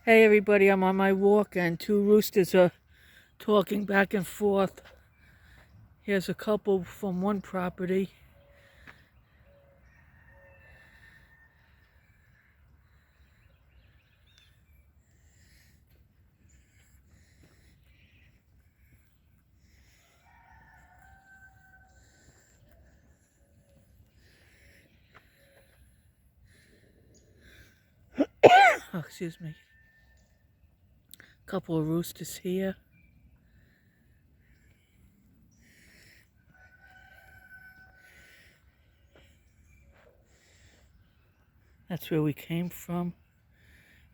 Hey everybody, I'm on my walk and two roosters are talking back and forth. Here's a couple from one property. Oh, excuse me. Couple of roosters here. That's where we came from.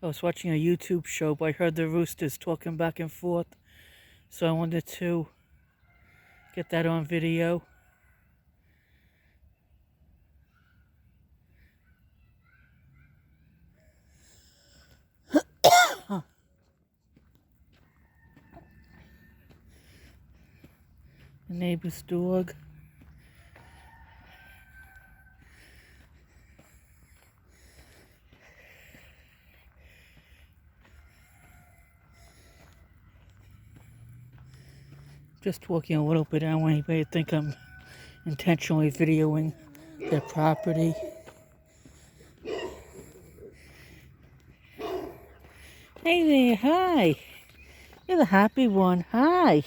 I was watching a YouTube show, but I heard the roosters talking back and forth. So I wanted to get that on video. The neighbor's dog. Just walking a little bit. I don't want anybody to think I'm intentionally videoing their property. Hey there, hi. You're the happy one. Hi.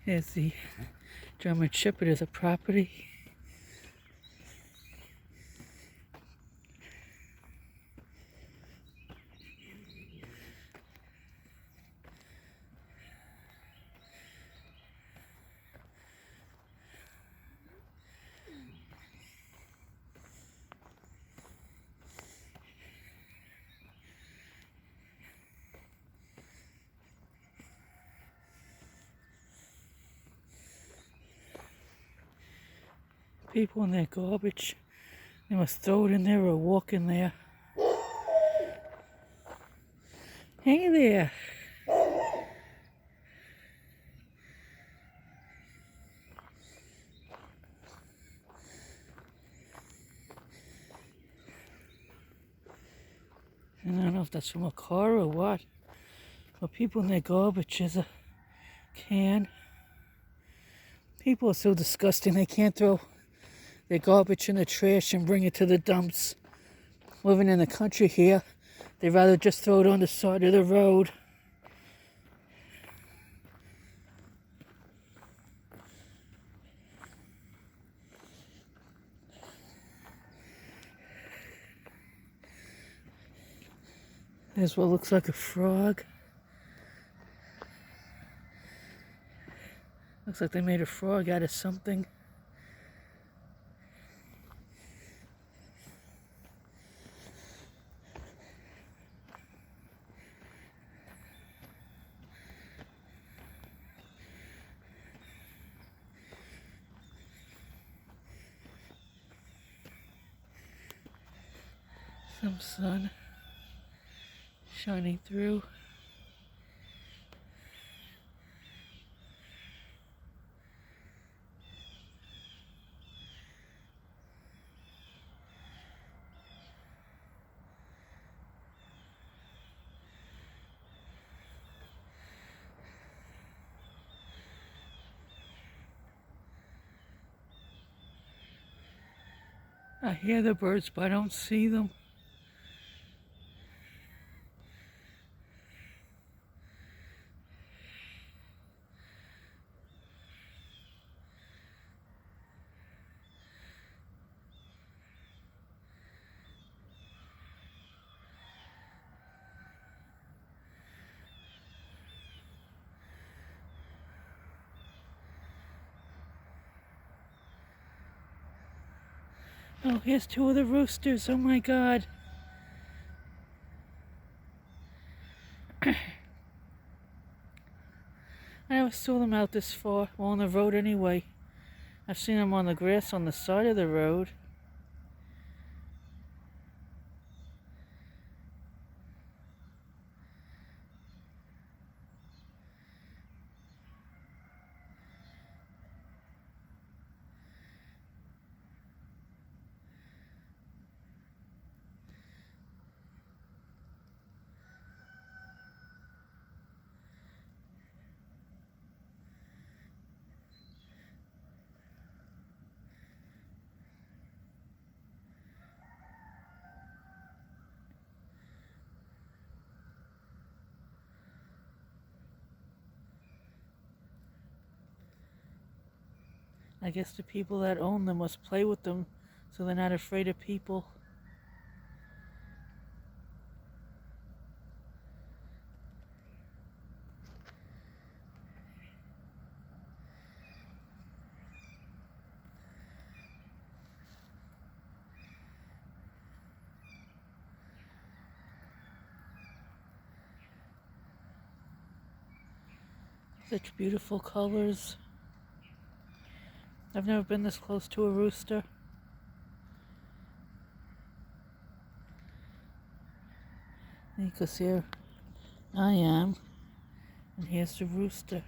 Here's the German Shepherd as a property. People in their garbage. They must throw it in there or walk in there. Hey there. And I don't know if that's from a car or what. But people in their garbage is a can. People are so disgusting they can't throw their garbage in the trash and bring it to the dumps. Living in the country here, they'd rather just throw it on the side of the road. There's what looks like a frog. Looks like they made a frog out of something. Some sun shining through. I hear the birds, but I don't see them. Oh, here's two of the roosters. Oh my God. I never saw them out this far. Well, on the road anyway. I've seen them on the grass on the side of the road. I guess the people that own them must play with them so they're not afraid of people. Such beautiful colors. I've never been this close to a rooster. Because here I am, and here's the rooster.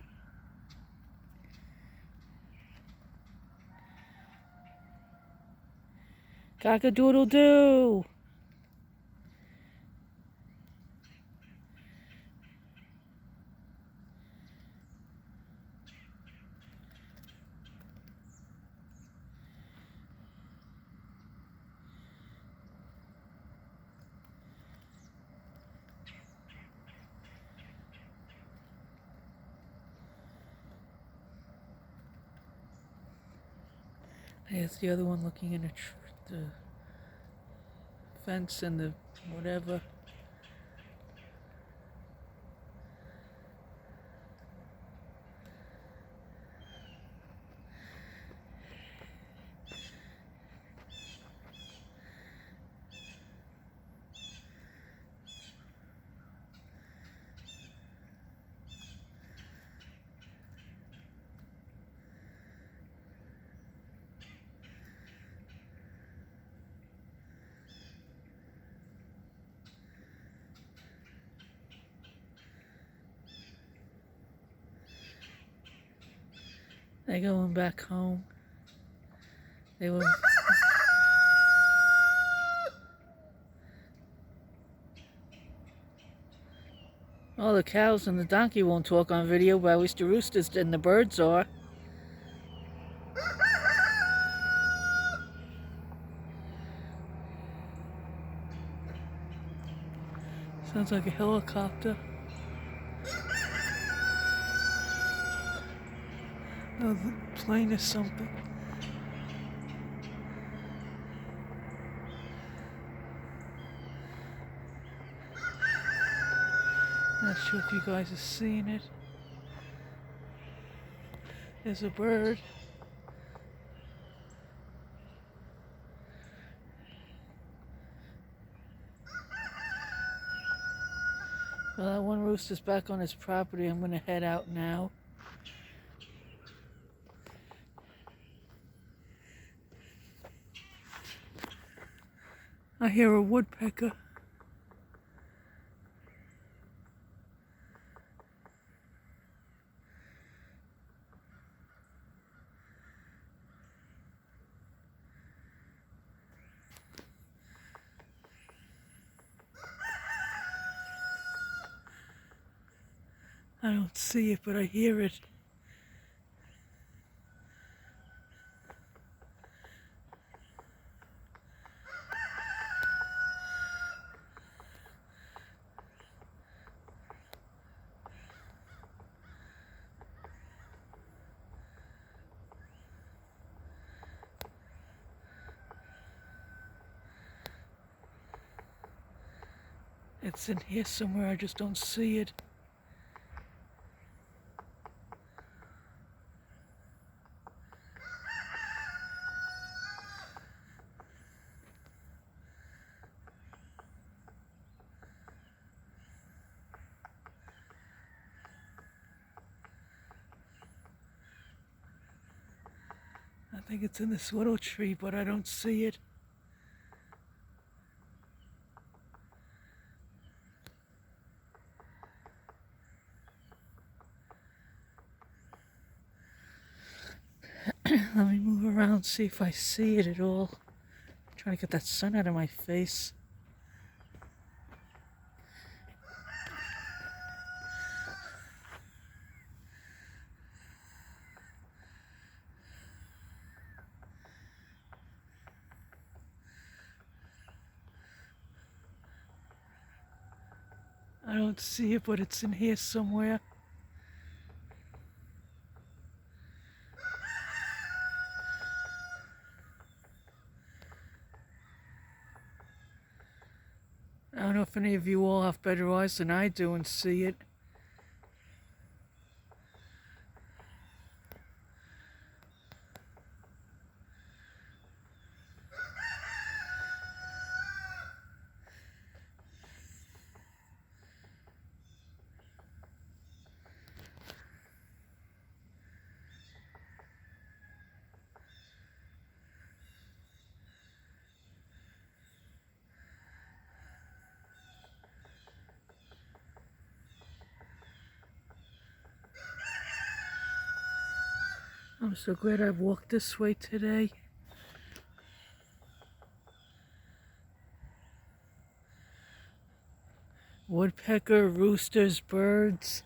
Cock-a-doodle-doo! There's the other one looking in the fence and the whatever. They're going back home. They were... Well, the cows and the donkey won't talk on video, but at least the roosters and the birds are. Sounds like a helicopter. Oh, the plane is something. Not sure if you guys have seen it. There's a bird. Well, that one rooster's back on his property. I'm going to head out now. I hear a woodpecker. I don't see it, but I hear it. It's in here somewhere, I just don't see it. I think it's in this little tree, but I don't see it. Let me move around, see if I see it at all. I'm trying to get that sun out of my face. I don't see it, but it's in here somewhere. don't know if any of you all have better eyes than I do and see it. I'm so glad I walked this way today. Woodpecker, roosters, birds.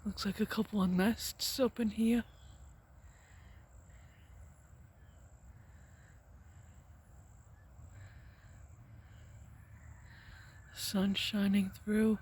Looks like a couple of nests up in here. Sun shining through.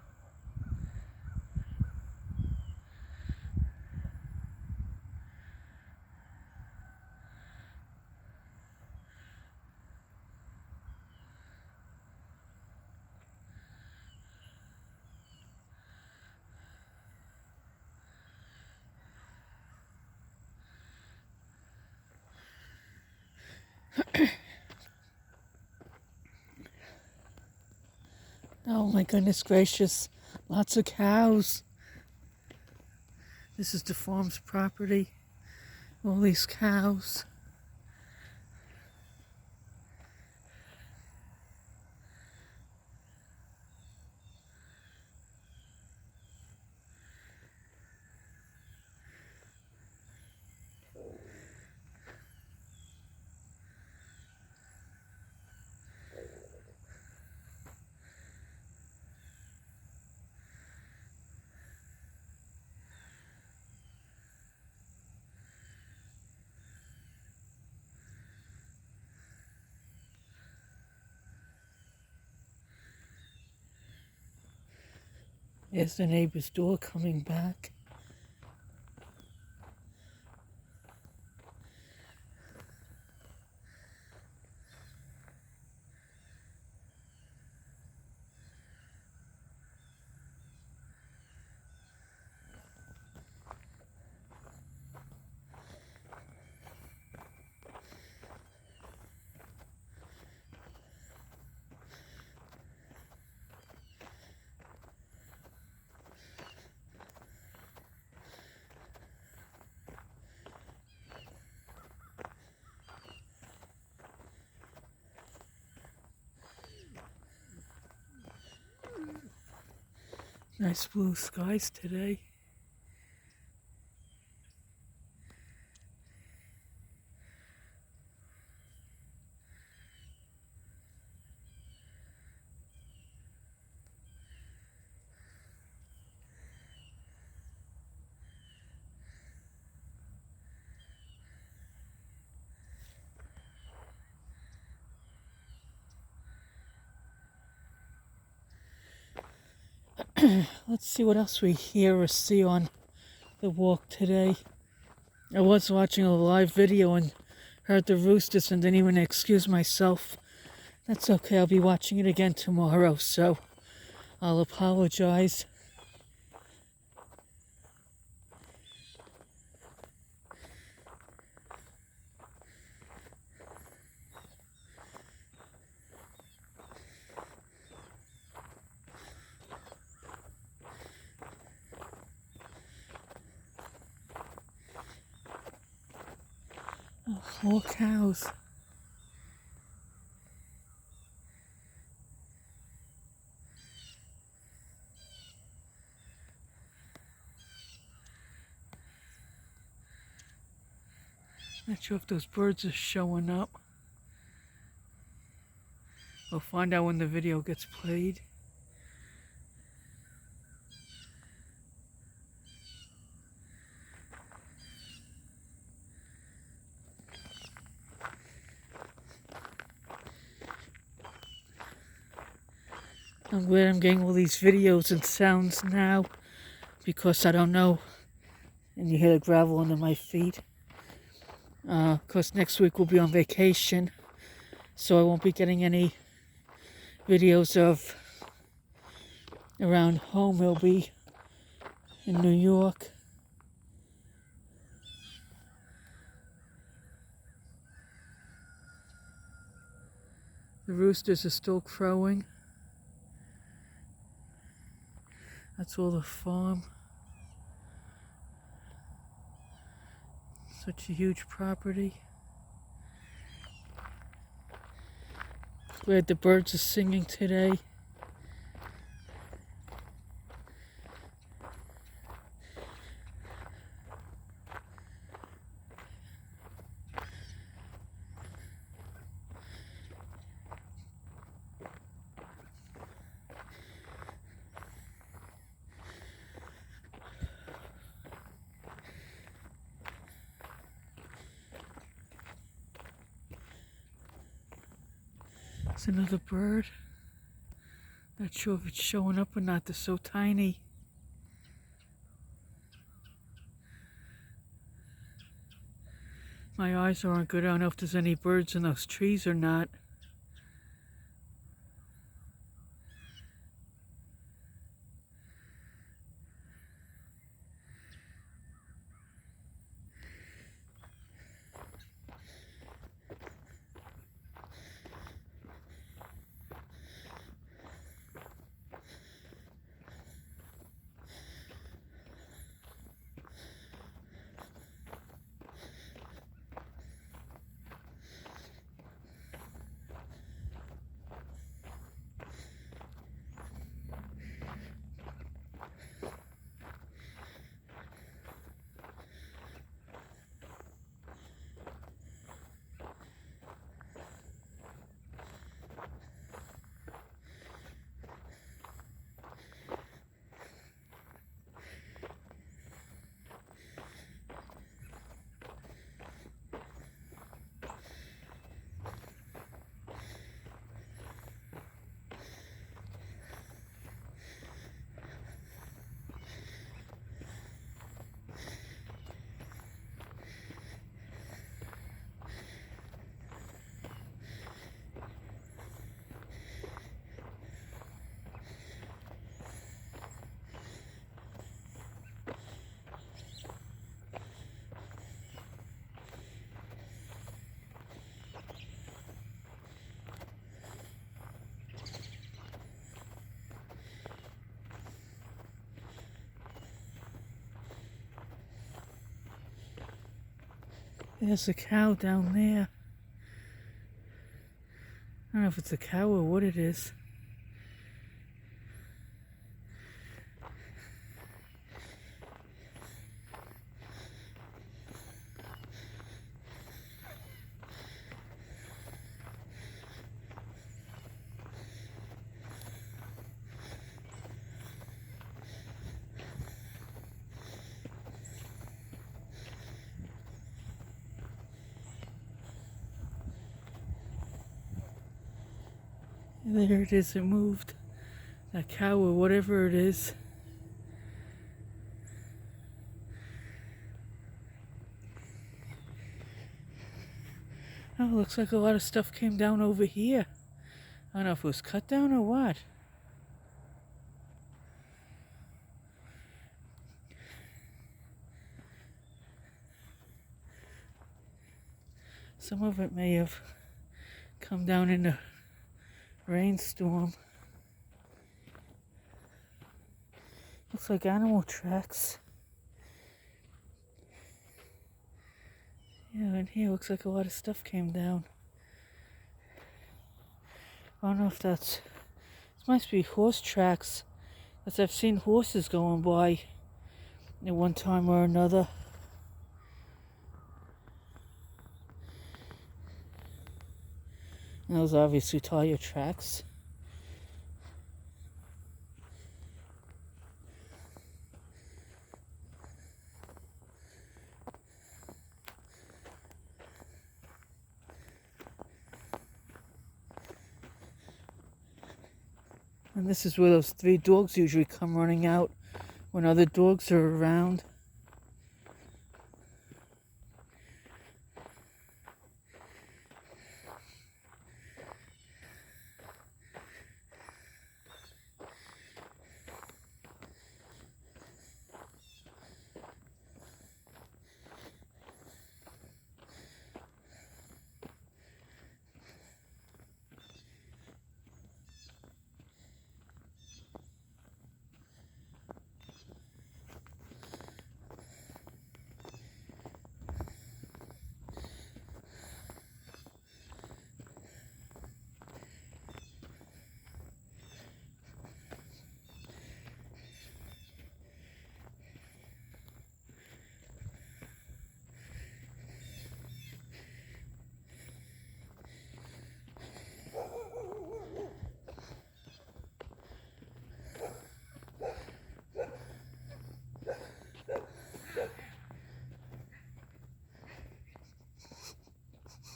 Oh my goodness gracious, lots of cows. This is the farm's property. All these cows. There's the neighbor's door coming back. Nice blue skies today. Let's see what else we hear or see on the walk today. I was watching a live video and heard the roosters and didn't even excuse myself. That's okay, I'll be watching it again tomorrow, so I'll apologize. Oh, more cows. Not sure if those birds are showing up. We'll find out when the video gets played. I'm glad I'm getting all these videos and sounds now because I don't know. And you hear the gravel under my feet. Because next week we'll be on vacation, so I won't be getting any videos of around home. It'll be in New York. The roosters are still crowing. That's all the farm. Such a huge property. Glad the birds are singing today. It's another bird. Not sure if it's showing up or not. They're so tiny. My eyes aren't good. I don't know if there's any birds in those trees or not. There's a cow down there. I don't know if it's a cow or what it is. There it is, it moved. That cow or whatever it is. Oh, looks like a lot of stuff came down over here. I don't know if it was cut down or what. Some of it may have come down in a rainstorm. Looks like animal tracks. Yeah, in here looks like a lot of stuff came down. I don't know if this must be horse tracks, because I've seen horses going by at one time or another. And those obviously tire tracks. And this is where those 3 dogs usually come running out when other dogs are around.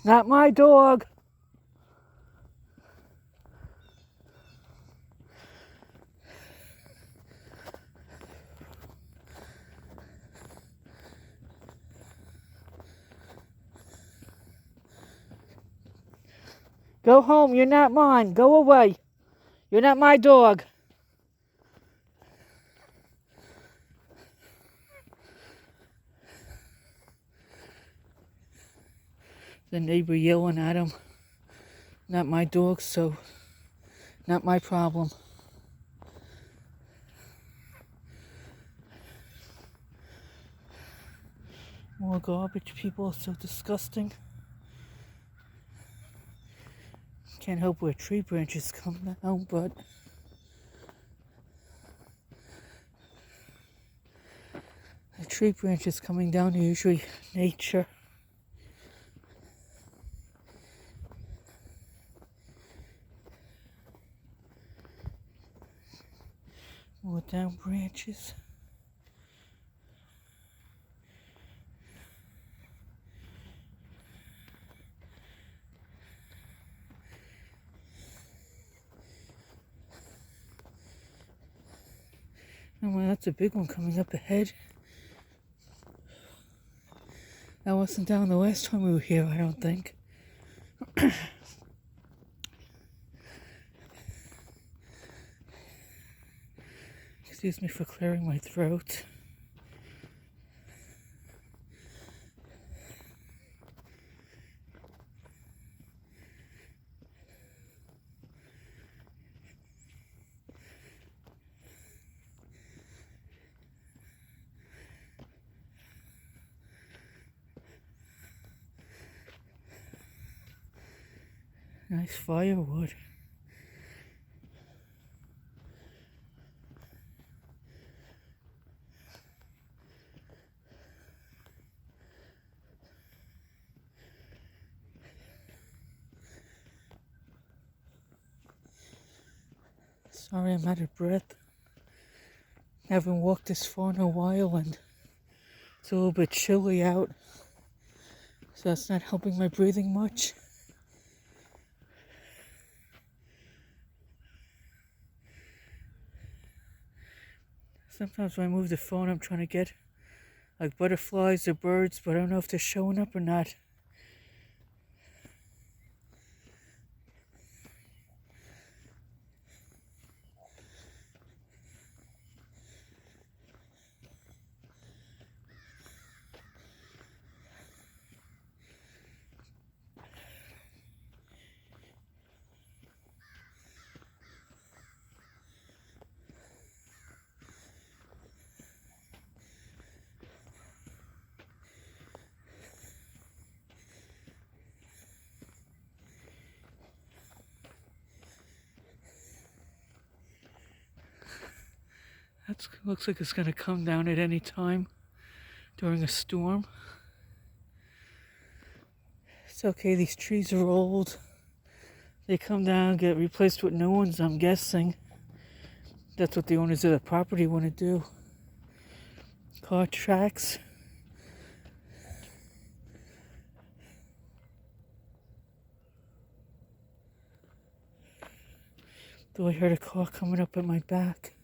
Not my dog. Go home, you're not mine. Go away. You're not my dog. The neighbor yelling at him. Not my dog, so not my problem. More garbage. People are so disgusting. Can't help where tree branches come down, but the tree branches coming down are usually nature. More down branches. Oh, well, that's a big one coming up ahead. That wasn't down the last time we were here, I don't think. Excuse me for clearing my throat. Nice firewood. Sorry, I'm out of breath. Haven't walked this far in a while, and it's a little bit chilly out, so that's not helping my breathing much. Sometimes when I move the phone, I'm trying to get like butterflies or birds, but I don't know if they're showing up or not. That looks like it's going to come down at any time during a storm. It's okay, these trees are old. They come down, get replaced with new ones, I'm guessing. That's what the owners of the property want to do. Car tracks. Though I heard a car coming up at my back.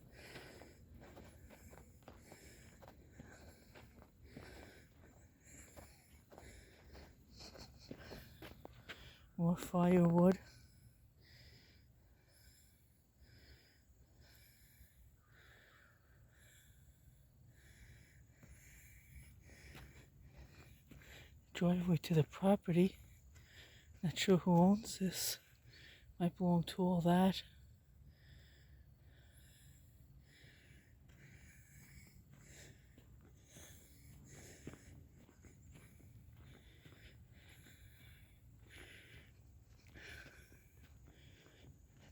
More firewood. Driveway to the property. Not sure who owns this. Might belong to all that.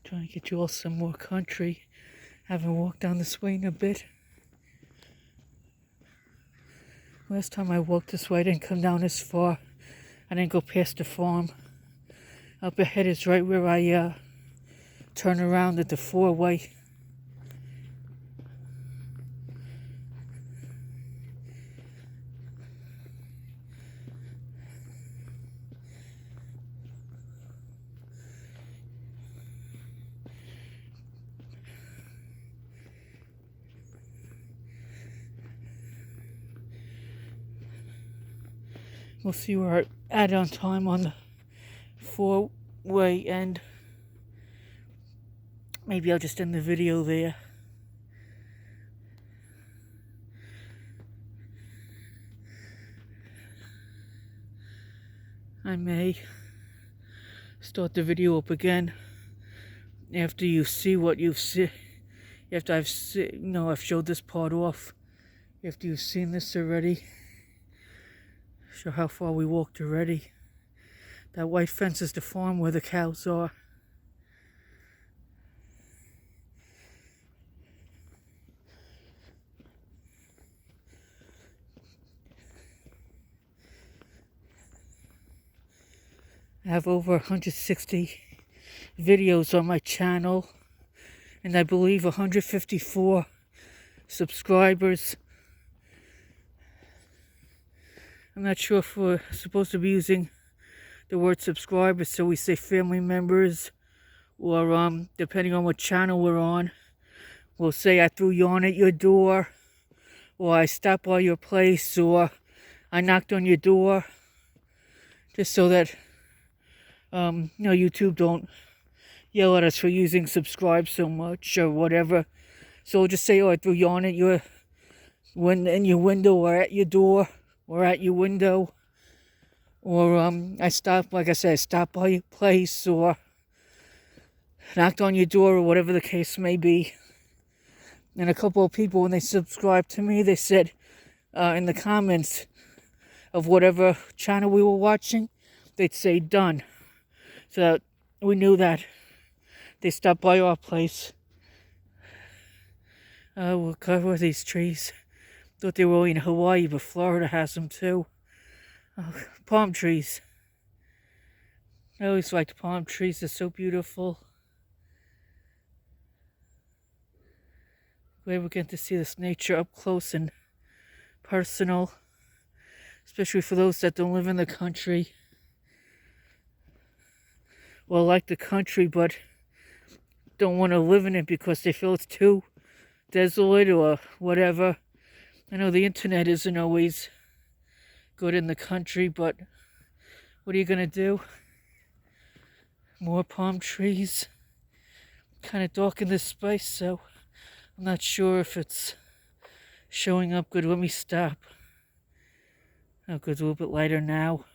Trying to get you all some more country. Haven't walked down this way in a bit. Last time I walked this way, I didn't come down this far. I didn't go past the farm. Up ahead is right where I turn around at the four-way. We'll see where we're at on time on the four-way end. Maybe I'll just end the video there. I may start the video up again after you see what you've seen. After I've showed this part off. After you've seen this already. Show how far we walked already. That white fence is the farm where the cows are. I have over 160 videos on my channel, and I believe 154 subscribers. I'm not sure if we're supposed to be using the word subscribers, so we say family members, or depending on what channel we're on, we'll say I threw yarn at your door, or I stopped by your place, or I knocked on your door, just so that YouTube don't yell at us for using subscribe so much or whatever. So we'll just say, oh, I threw yarn at your in your window, or at your door, or at your window, or I stopped by your place, or knocked on your door, or whatever the case may be. And a couple of people, when they subscribed to me, they said in the comments of whatever channel we were watching, they'd say done. So we knew that they stopped by our place. We'll cover these trees. Thought they were only in Hawaii, but Florida has them too. Palm trees. I always liked palm trees. They're so beautiful. Glad we're getting to see this nature up close and personal. Especially for those that don't live in the country. Well, like the country, but don't want to live in it because they feel it's too desolate or whatever. I know the internet isn't always good in the country, but what are you going to do? More palm trees. Kind of dark in this space, so I'm not sure if it's showing up good. Let me stop. Oh, good, it's a little bit lighter now.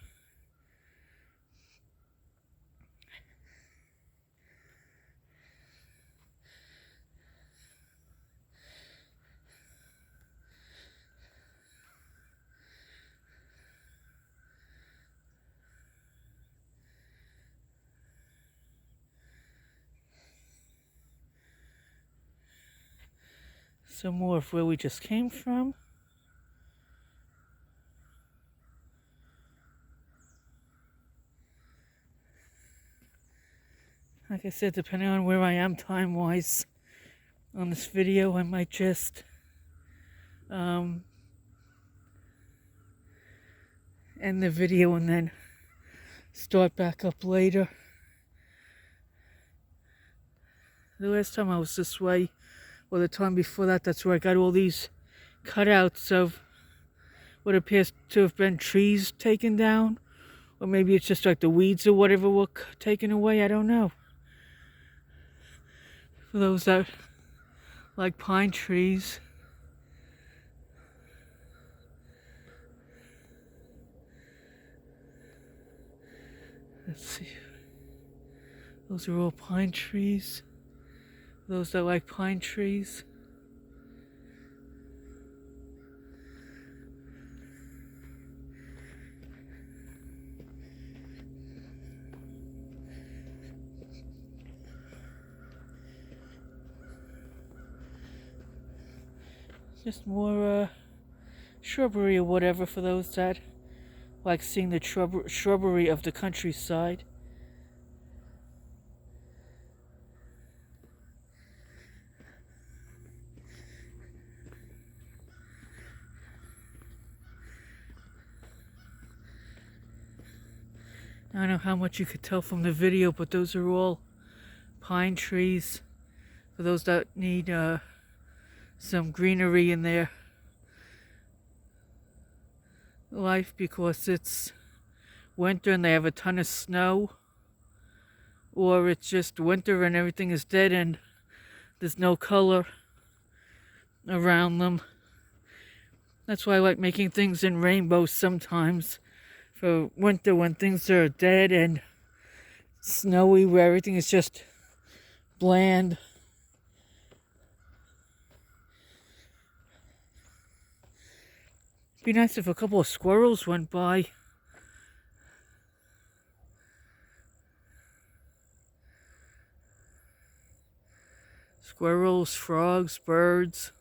Some more of where we just came from. Like I said, depending on where I am time-wise on this video, I might just end the video and then start back up later. The last time I was this way, or the time before that, that's where I got all these cutouts of what appears to have been trees taken down. Or maybe it's just like the weeds or whatever were taken away, I don't know. For those that like pine trees. Let's see. Those are all pine trees. Those that like pine trees. Just more shrubbery or whatever for those that like seeing the shrubbery of the countryside. I don't know how much you could tell from the video, but those are all pine trees for those that need some greenery in their life because it's winter and they have a ton of snow, or it's just winter and everything is dead and there's no color around them. That's why I like making things in rainbows sometimes for winter when things are dead and snowy, where everything is just bland. Be nice if a couple of squirrels went by. Squirrels, frogs, birds.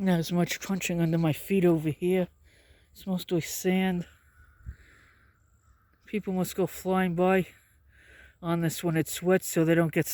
Not as much crunching under my feet over here. It's mostly sand. People must go flying by on this when it's wet so they don't get